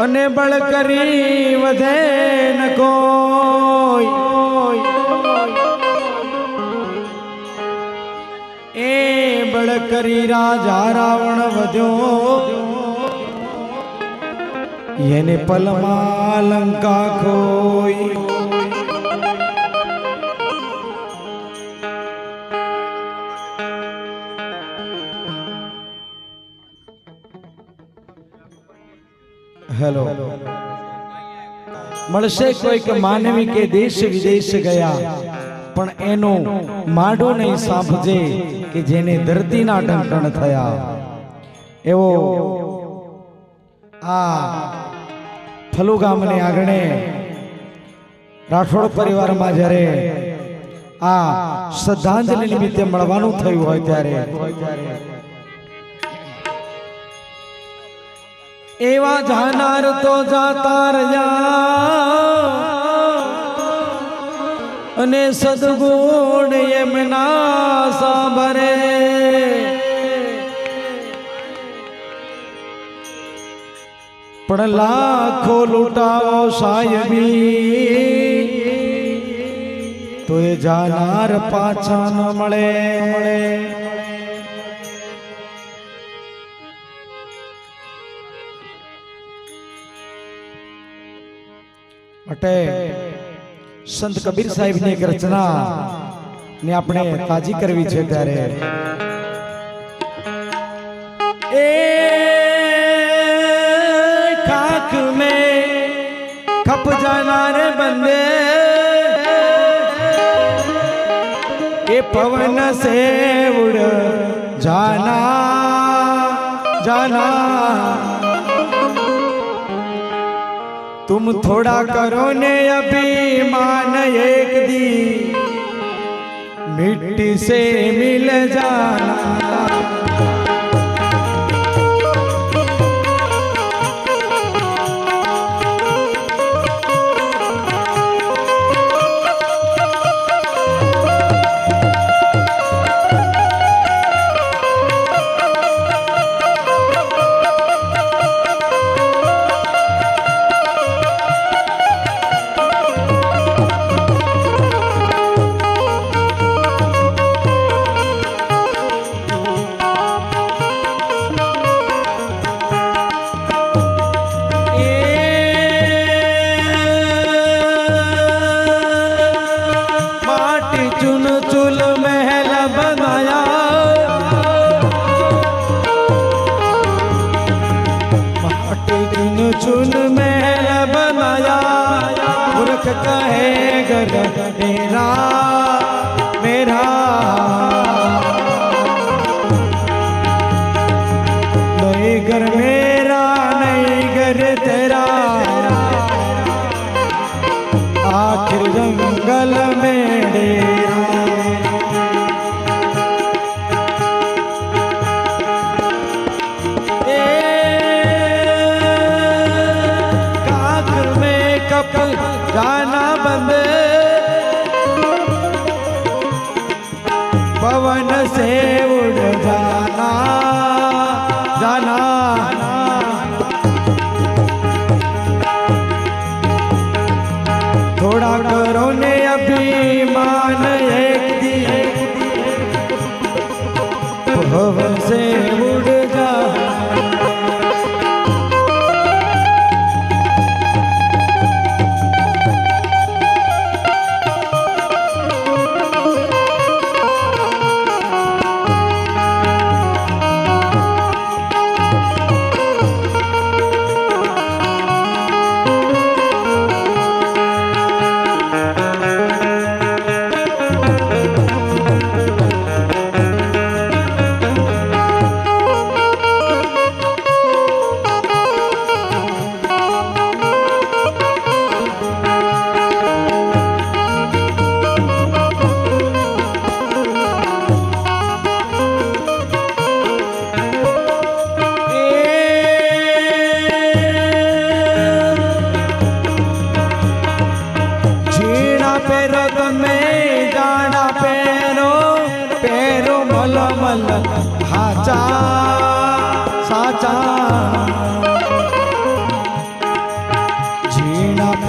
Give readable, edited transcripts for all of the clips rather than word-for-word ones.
અને બળ કરી વધે ન કોઈ એ બળ કરી રાજા રાવણ વધ્યો એને પલમાં લંકા કોઈ हेलो મળશે કોઈ કે માનવી કે દેશ વિદેશ ગયા પણ એનો માડો નહીં સાંભળે કે જેને ધરતીના ઢંકણ થયા એવો આ ફલુ ગામની આગણે રાઠોડ પરિવારમાં જ્યારે આ શ્રદ્ધાંજલિ નિમિત્તે મળવાનું થયું હોય ત્યારે એવા જાનાર તો જાતા રહ્યા અને સદગુણ એમના સાંભરે પણ લાખો લૂંટાવો સાહેબી તો એ જાનાર પાછા ન મળે માટે સંત કબીર સાહેબ ની એક રચના ને આપણે તાજી કરવી છે ત્યારે એ ખાક में खप जाना रे बंदे ये पवन से उड़ जाना जाना तुम थोड़ा करो ने अभिमान एक दी मिट्टी से मिल जाना चुन महल बनाया मूर्ख कहे घर मेरा मेरा नहीं घर मेरा नहीं घर तेरा आखिर जंगल में डेरा जाना बंद पवन से उड़ जाना जाना थोड़ा करो ने अभिमान एक दी पवन से उड़ जाना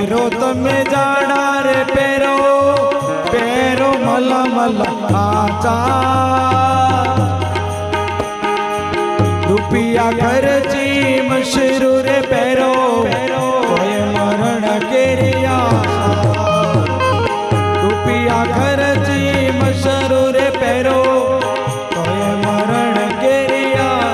પહેરો તમે જાડા રે પહેરો પહેરો મલમલ આચા રૂપિયા ખર્ચી મશરૂ રે પહેરો કોઈ મરણ કેરિયા રૂપિયા ખર્ચી મશરૂ રે પહેરો કોઈ મરણ કેરિયા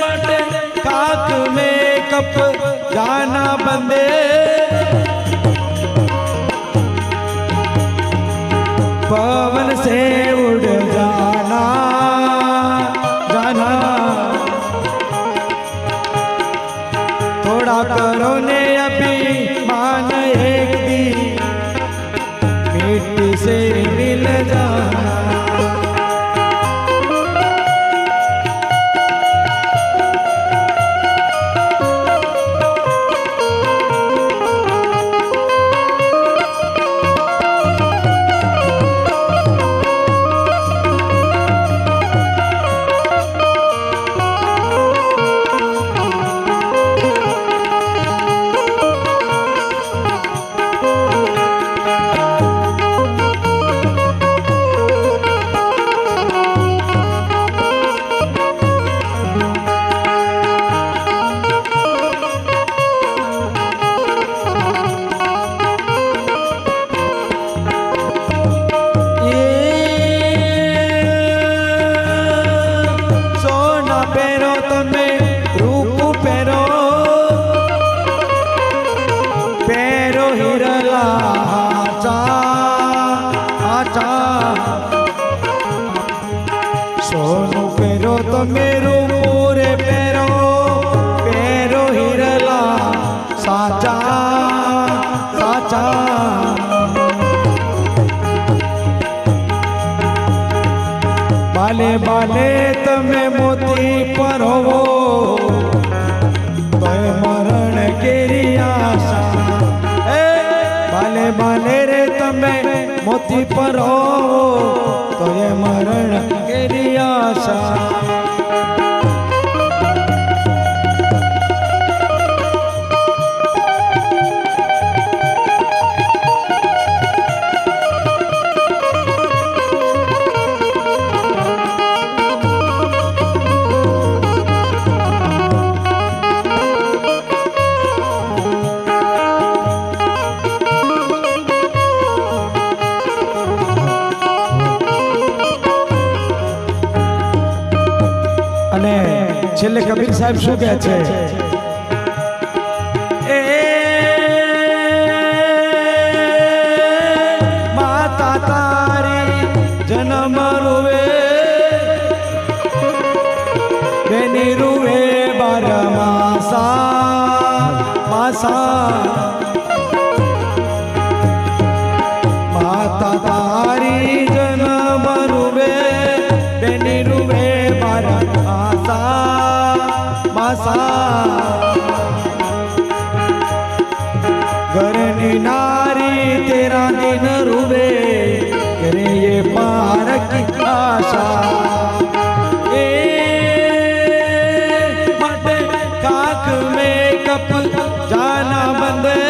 માટે ખાક में कप जाना बंदे पवन से उड़ जाना जाना थोड़ा करो ने अभी मान एक दी मिट्टी से मिल जाना सोनू पेरो तो मेरू पूरे पेरो पेरो हिरला साचा साचा बाले बाले तमे मोती परोवो तो मरण केरी आशा बाले बाले रे तमे मोती परोवो तो ये मरण केरी आशा અને છેલ્લે કબીર સાહેબ શું કહે છે એ માતા તારી જન્મ રૂવે બેની રૂવે 12 માસા માતા તારી જન્મ રૂવે બેની રૂવે 12 घरनी नारी तेरा दिन रुवे करे ये पार की आशा ए मटे काक में कप जाना बंदे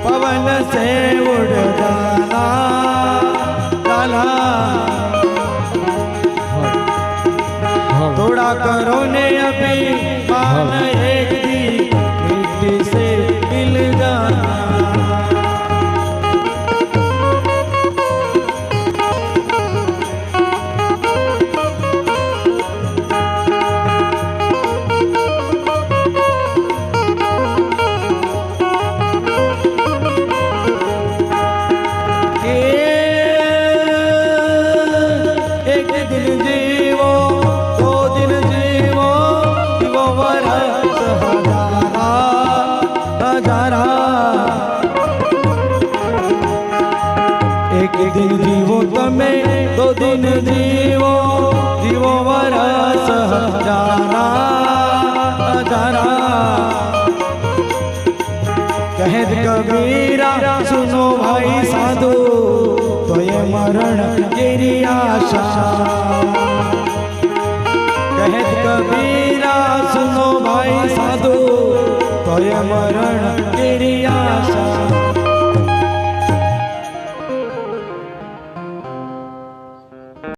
पवन से उड़ जाना लाला थोड़ा करो ने अभी मान एक दी मिट्टी से मिल जाना एक दिन जीवो 2 दिन जीवो जीवो वरस કેરી આશા